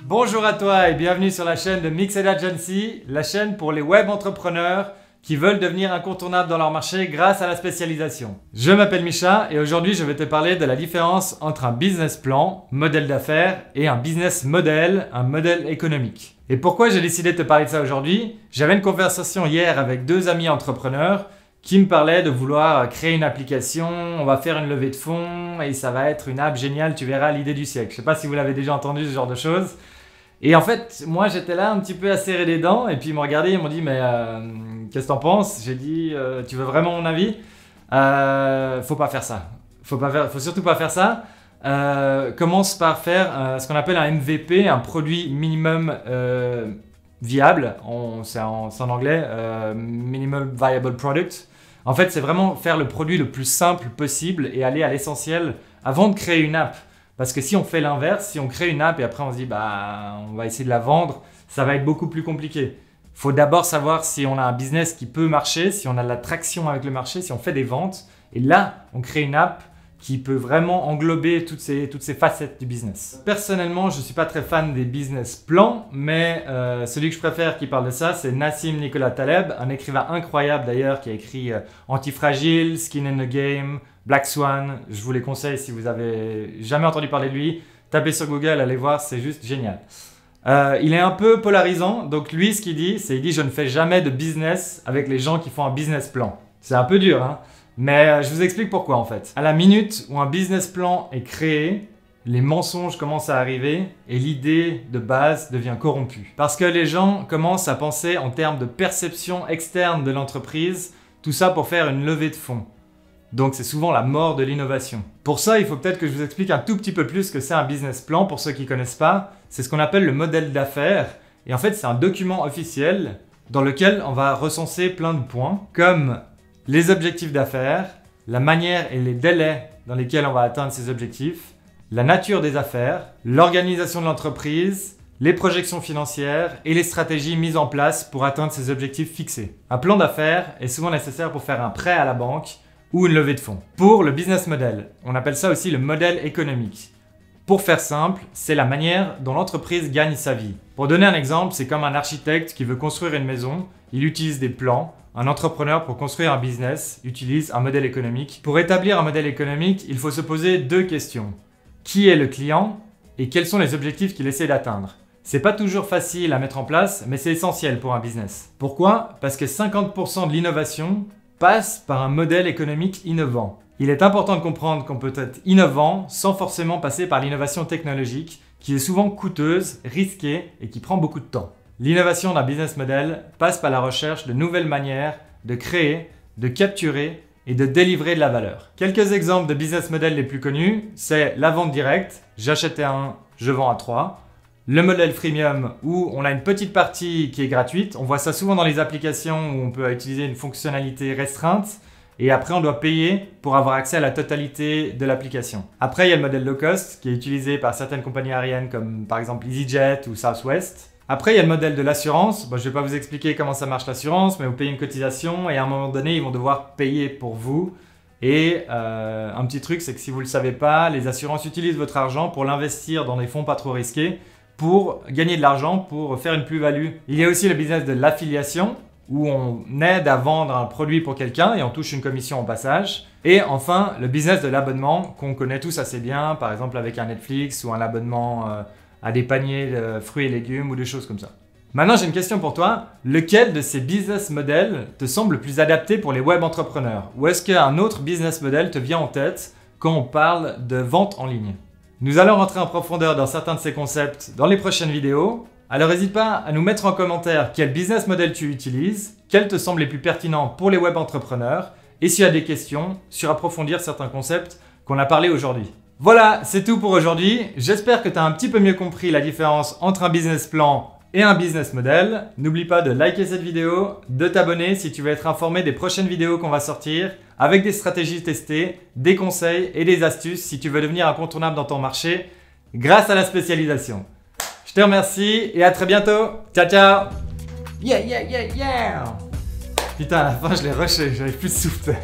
Bonjour à toi et bienvenue sur la chaîne de Mixed Agency, la chaîne pour les web entrepreneurs qui veulent devenir incontournables dans leur marché grâce à la spécialisation. Je m'appelle Micha et aujourd'hui je vais te parler de la différence entre un business plan, modèle d'affaires, et un business model, un modèle économique. Et pourquoi j'ai décidé de te parler de ça aujourd'hui? J'avais une conversation hier avec deux amis entrepreneurs qui me parlaient de vouloir créer une application, on va faire une levée de fonds et ça va être une app géniale, tu verras, l'idée du siècle. Je ne sais pas si vous l'avez déjà entendu, ce genre de choses. Et en fait, moi j'étais là un petit peu à serrer les dents et puis ils m'ont regardé, ils m'ont dit mais qu'est-ce que t'en penses? J'ai dit tu veux vraiment mon avis? Faut pas faire ça. Faut surtout pas faire ça. Commence par faire ce qu'on appelle un MVP, un produit minimum viable. C'est en anglais, Minimum Viable Product. En fait, c'est vraiment faire le produit le plus simple possible et aller à l'essentiel avant de créer une app. Parce que si on fait l'inverse, si on crée une app et après on se dit bah on va essayer de la vendre, ça va être beaucoup plus compliqué. Il faut d'abord savoir si on a un business qui peut marcher, si on a de la traction avec le marché, si on fait des ventes. Et là, on crée une app qui peut vraiment englober toutes ces facettes du business. Personnellement, je ne suis pas très fan des business plans, mais celui que je préfère qui parle de ça, c'est Nassim Nicolas Taleb, un écrivain incroyable d'ailleurs qui a écrit Antifragile, Skin in the Game, Black Swan. Je vous les conseille si vous avez jamais entendu parler de lui. Tapez sur Google, allez voir, c'est juste génial. Il est un peu polarisant, donc lui ce qu'il dit, c'est je ne fais jamais de business avec les gens qui font un business plan. C'est un peu dur, hein, mais je vous explique pourquoi en fait. À la minute où un business plan est créé, les mensonges commencent à arriver et l'idée de base devient corrompue. Parce que les gens commencent à penser en termes de perception externe de l'entreprise, tout ça pour faire une levée de fonds. Donc c'est souvent la mort de l'innovation. Pour ça, il faut peut-être que je vous explique un tout petit peu plus ce que c'est un business plan pour ceux qui ne connaissent pas. C'est ce qu'on appelle le modèle d'affaires. Et en fait, c'est un document officiel dans lequel on va recenser plein de points comme les objectifs d'affaires, la manière et les délais dans lesquels on va atteindre ces objectifs, la nature des affaires, l'organisation de l'entreprise, les projections financières et les stratégies mises en place pour atteindre ces objectifs fixés. Un plan d'affaires est souvent nécessaire pour faire un prêt à la banque ou une levée de fonds. Pour le business model, on appelle ça aussi le modèle économique. Pour faire simple, c'est la manière dont l'entreprise gagne sa vie. Pour donner un exemple, c'est comme un architecte qui veut construire une maison, il utilise des plans. Un entrepreneur pour construire un business utilise un modèle économique. Pour établir un modèle économique, il faut se poser deux questions. Qui est le client et quels sont les objectifs qu'il essaie d'atteindre? C'est pas toujours facile à mettre en place, mais c'est essentiel pour un business. Pourquoi? Parce que 50% de l'innovation passe par un modèle économique innovant. Il est important de comprendre qu'on peut être innovant sans forcément passer par l'innovation technologique qui est souvent coûteuse, risquée et qui prend beaucoup de temps. L'innovation d'un business model passe par la recherche de nouvelles manières de créer, de capturer et de délivrer de la valeur. Quelques exemples de business models les plus connus, c'est la vente directe, j'achète à 1, je vends à 3. Le modèle freemium où on a une petite partie qui est gratuite. On voit ça souvent dans les applications où on peut utiliser une fonctionnalité restreinte et après on doit payer pour avoir accès à la totalité de l'application. Après il y a le modèle low cost qui est utilisé par certaines compagnies aériennes comme par exemple EasyJet ou Southwest. Après il y a le modèle de l'assurance. Bon, je ne vais pas vous expliquer comment ça marche l'assurance, mais vous payez une cotisation et à un moment donné ils vont devoir payer pour vous. Et un petit truc c'est que si vous ne le savez pas, les assurances utilisent votre argent pour l'investir dans des fonds pas trop risqués, pour gagner de l'argent, pour faire une plus-value. Il y a aussi le business de l'affiliation, où on aide à vendre un produit pour quelqu'un et on touche une commission au passage. Et enfin, le business de l'abonnement, qu'on connaît tous assez bien, par exemple avec un Netflix ou un abonnement à des paniers de fruits et légumes ou des choses comme ça. Maintenant, j'ai une question pour toi. Lequel de ces business models te semble le plus adapté pour les web entrepreneurs? Ou est-ce qu'un autre business model te vient en tête quand on parle de vente en ligne? Nous allons rentrer en profondeur dans certains de ces concepts dans les prochaines vidéos. Alors n'hésite pas à nous mettre en commentaire quel business model tu utilises, quel te semble les plus pertinents pour les web entrepreneurs et si tu as des questions sur approfondir certains concepts qu'on a parlé aujourd'hui. Voilà, c'est tout pour aujourd'hui. J'espère que tu as un petit peu mieux compris la différence entre un business plan et un business model. N'oublie pas de liker cette vidéo, de t'abonner si tu veux être informé des prochaines vidéos qu'on va sortir avec des stratégies testées, des conseils et des astuces si tu veux devenir incontournable dans ton marché grâce à la spécialisation. Je te remercie et à très bientôt. Ciao, ciao. Yeah, yeah, yeah, yeah. Putain, à la fin, je l'ai rushé, j'avais plus de souffle.